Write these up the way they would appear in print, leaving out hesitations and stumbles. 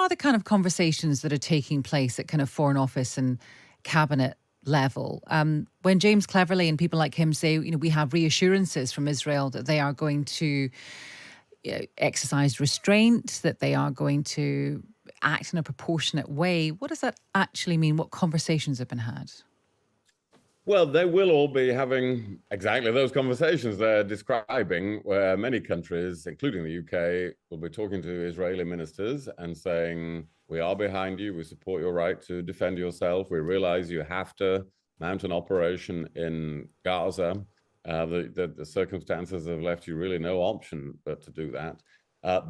are the kind of conversations that are taking place at kind of Foreign Office and cabinet level? When James Cleverly and people like him say, we have reassurances from Israel that they are going to exercise restraint, that they are going to act in a proportionate way. What does that actually mean? What conversations have been had? Well, they will all be having exactly those conversations they're describing, where many countries, including the UK, will be talking to Israeli ministers and saying, we are behind you, we support your right to defend yourself, we realize you have to mount an operation in Gaza. The circumstances have left you really no option but to do that.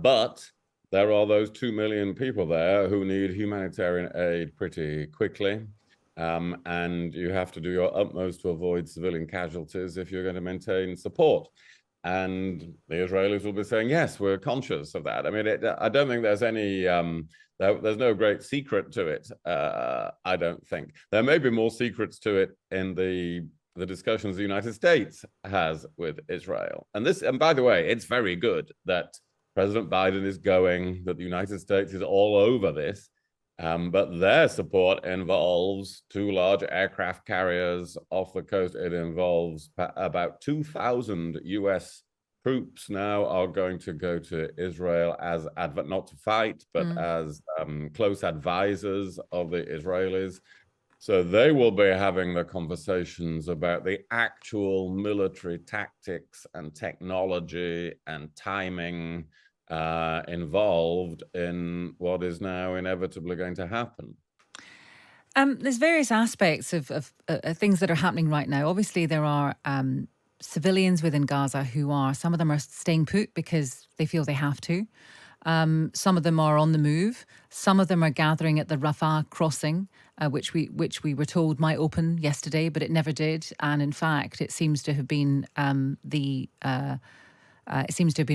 But there are those 2 million people there who need humanitarian aid pretty quickly. And you have to do your utmost to avoid civilian casualties if you're going to maintain support. And the Israelis will be saying, yes, we're conscious of that. I mean, I don't think there's any, there's no great secret to it, I don't think. There may be more secrets to it in the discussions the United States has with Israel. And by the way, it's very good that President Biden is going, that the United States is all over this. But their support involves 2 large aircraft carriers off the coast. It involves about 2,000 US troops now are going to go to Israel as, not to fight, but as close advisors of the Israelis. So they will be having the conversations about the actual military tactics and technology and timing involved in what is now inevitably going to happen. There's various aspects of things that are happening right now. Obviously, there are civilians within Gaza who are, some of them are staying put because they feel they have to. Some of them are on the move. Some of them are gathering at the Rafah crossing, which we were told might open yesterday, but it never did. And in fact, it seems to have been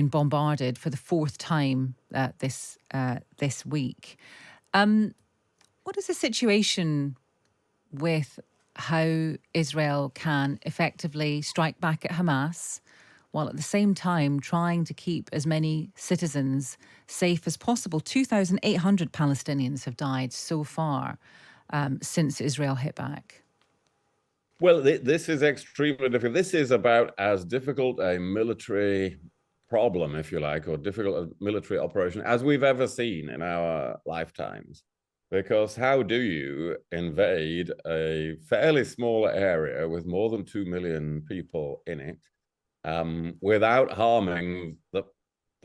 bombarded for the 4th time this week. What is the situation with how Israel can effectively strike back at Hamas while at the same time trying to keep as many citizens safe as possible? 2,800 Palestinians have died so far since Israel hit back. Well, this is extremely difficult. This is about as difficult a military problem, if you like, or difficult a military operation as we've ever seen in our lifetimes. Because how do you invade a fairly small area with more than 2 million people in it without harming the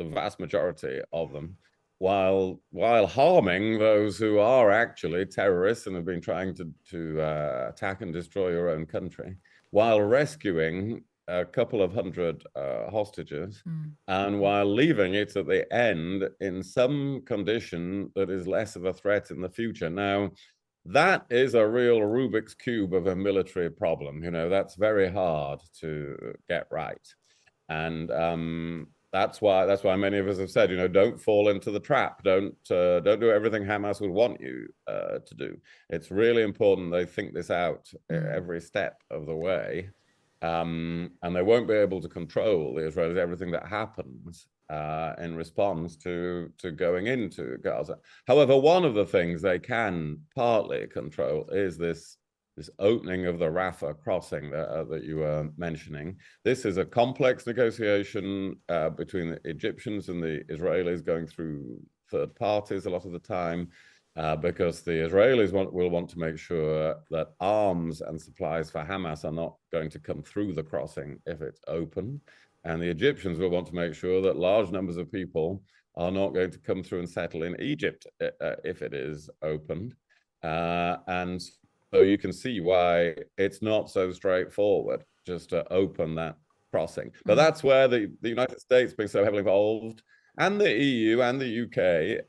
vast majority of them, while harming those who are actually terrorists and have been trying to attack and destroy your own country, while rescuing a couple of hundred hostages, and while leaving it at the end in some condition that is less of a threat in the future. Now, that is a real Rubik's Cube of a military problem. That's very hard to get right. And that's why many of us have said, don't fall into the trap. Don't do everything Hamas would want you to do. It's really important they think this out every step of the way. And they won't be able to control the Israelis, everything that happens in response to going into Gaza. However, one of the things they can partly control is this opening of the Rafah crossing that you were mentioning. This is a complex negotiation between the Egyptians and the Israelis, going through third parties a lot of the time. Because the Israelis will want to make sure that arms and supplies for Hamas are not going to come through the crossing if it's open. And the Egyptians will want to make sure that large numbers of people are not going to come through and settle in Egypt if it is opened. And so you can see why it's not so straightforward just to open that crossing. But that's where the United States being so heavily involved, and the EU and the UK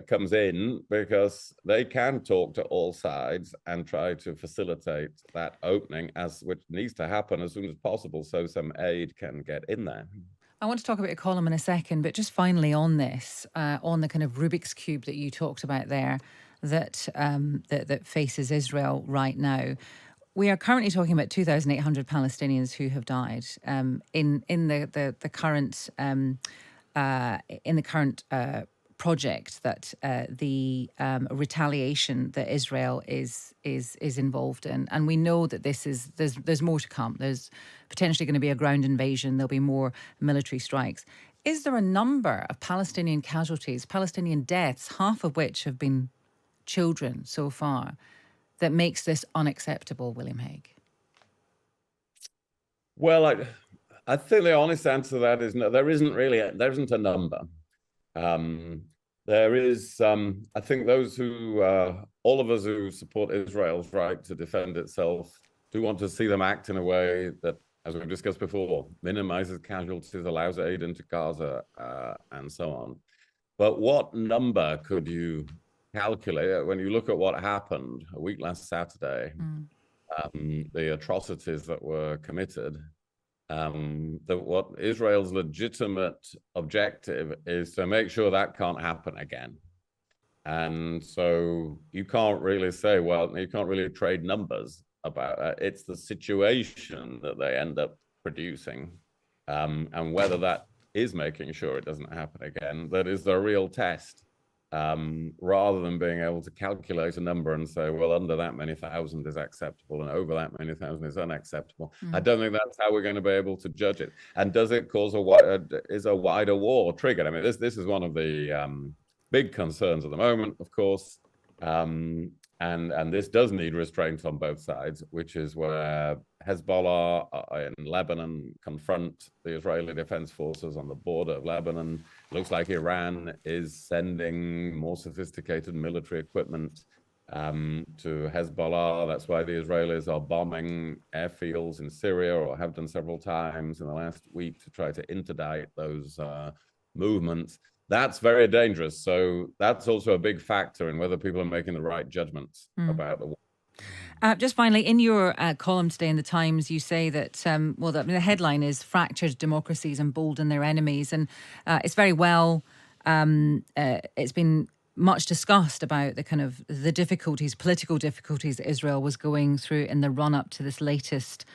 comes in, because they can talk to all sides and try to facilitate that opening, which needs to happen as soon as possible so some aid can get in there. I want to talk about your column in a second, but just finally on this, on the kind of Rubik's Cube that you talked about there, that faces Israel right now. We are currently talking about 2,800 Palestinians who have died in the current project, that the retaliation that Israel is involved in, and we know that there's more to come. There's potentially going to be a ground invasion. There'll be more military strikes. Is there a number of Palestinian casualties, Palestinian deaths, half of which have been children so far, that makes this unacceptable, William Hague? Well, I think the honest answer to that is no. There isn't a number. There is, I think those who, all of us who support Israel's right to defend itself, do want to see them act in a way that, as we've discussed before, minimizes casualties, allows aid into Gaza, and so on. But what number could you calculate when you look at what happened a week last Saturday, the atrocities that were committed? That what Israel's legitimate objective is to make sure that can't happen again. And so you can't really say, well, you can't really trade numbers about it. It's the situation that they end up producing, and whether that is making sure it doesn't happen again, that is the real test. Rather than being able to calculate a number and say, well, under that many thousand is acceptable and over that many thousand is unacceptable. I don't think that's how we're going to be able to judge it. And does it cause a wider war triggered? I mean, this is one of the big concerns at the moment, of course. And this does need restraint on both sides, which is where Hezbollah in Lebanon confront the Israeli Defense Forces on the border of Lebanon. Looks like Iran is sending more sophisticated military equipment to Hezbollah. That's why the Israelis are bombing airfields in Syria, or have done several times in the last week, to try to interdict those movements. That's very dangerous. So that's also a big factor in whether people are making the right judgments about the war. Just finally, in your column today in The Times, you say that, the headline is "Fractured Democracies Embolden Their Enemies." And it's very well, it's been much discussed about the difficulties, political difficulties that Israel was going through in the run-up to this latest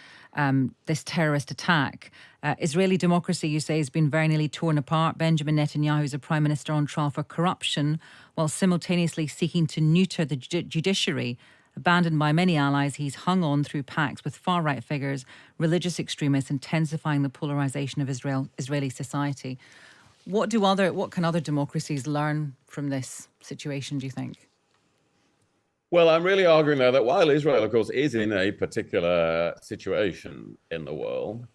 this terrorist attack. Israeli democracy, you say, has been very nearly torn apart. Benjamin Netanyahu is a prime minister on trial for corruption, while simultaneously seeking to neuter the judiciary. Abandoned by many allies, he's hung on through pacts with far-right figures, religious extremists, intensifying the polarization of Israeli society. What can other democracies learn from this situation, do you think? Well, I'm really arguing there that while Israel, of course, is in a particular situation in the world,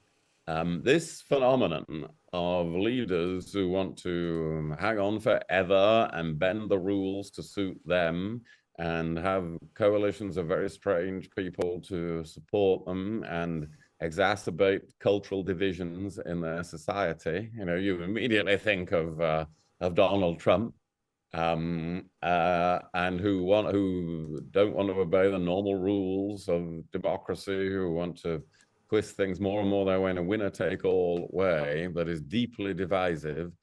this phenomenon of leaders who want to hang on forever and bend the rules to suit them, and have coalitions of very strange people to support them and exacerbate cultural divisions in their society. You know, you immediately think of Donald Trump, and who don't want to obey the normal rules of democracy, who want to twist things more and more their way in a winner-take-all way that is deeply divisive.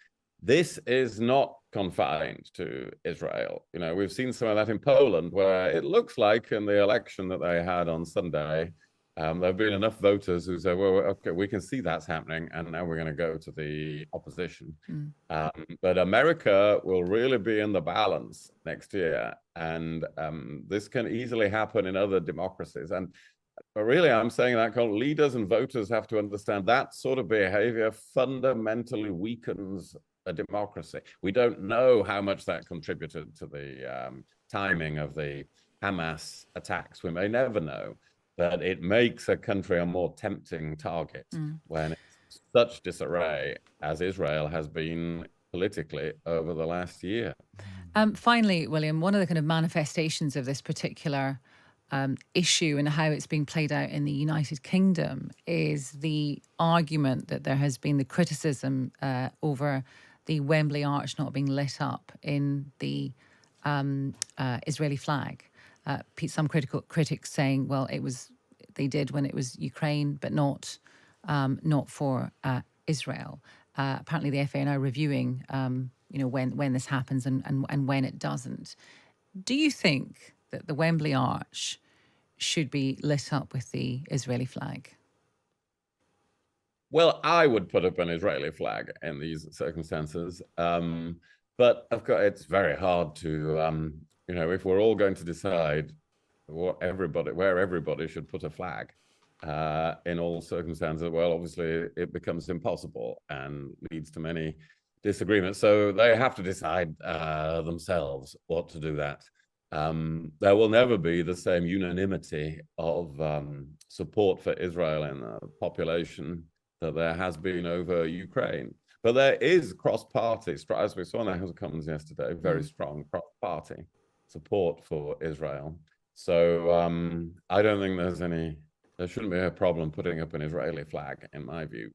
This is not confined to Israel. You know, we've seen some of that in Poland, where it looks like in the election that they had on Sunday, there have been enough voters who say, well, okay, we can see that's happening, and now we're going to go to the opposition. But America will really be in the balance next year, and this can easily happen in other democracies. But really, I'm saying that leaders and voters have to understand that sort of behavior fundamentally weakens a democracy. We don't know how much that contributed to the timing of the Hamas attacks. We may never know, but it makes a country a more tempting target when it's such disarray as Israel has been politically over the last year. Finally, William, one of the kind of manifestations of this particular issue and how it's being played out in the United Kingdom is the argument that there has been the criticism over the Wembley Arch not being lit up in the Israeli flag. Some critics saying, well, they did when it was Ukraine, but not for Israel. Apparently, the FA are now reviewing, when this happens and when it doesn't. Do you think that the Wembley Arch should be lit up with the Israeli flag? Well, I would put up an Israeli flag in these circumstances. But But of course, it's very hard to, if we're all going to decide where everybody should put a flag in all circumstances, well, obviously it becomes impossible and leads to many disagreements. So they have to decide themselves what to do that. There will never be the same unanimity of support for Israel in the population that there has been over Ukraine. But there is cross-party, as we saw in the House of Commons yesterday, very strong cross-party support for Israel. So I don't think there shouldn't be a problem putting up an Israeli flag, in my view.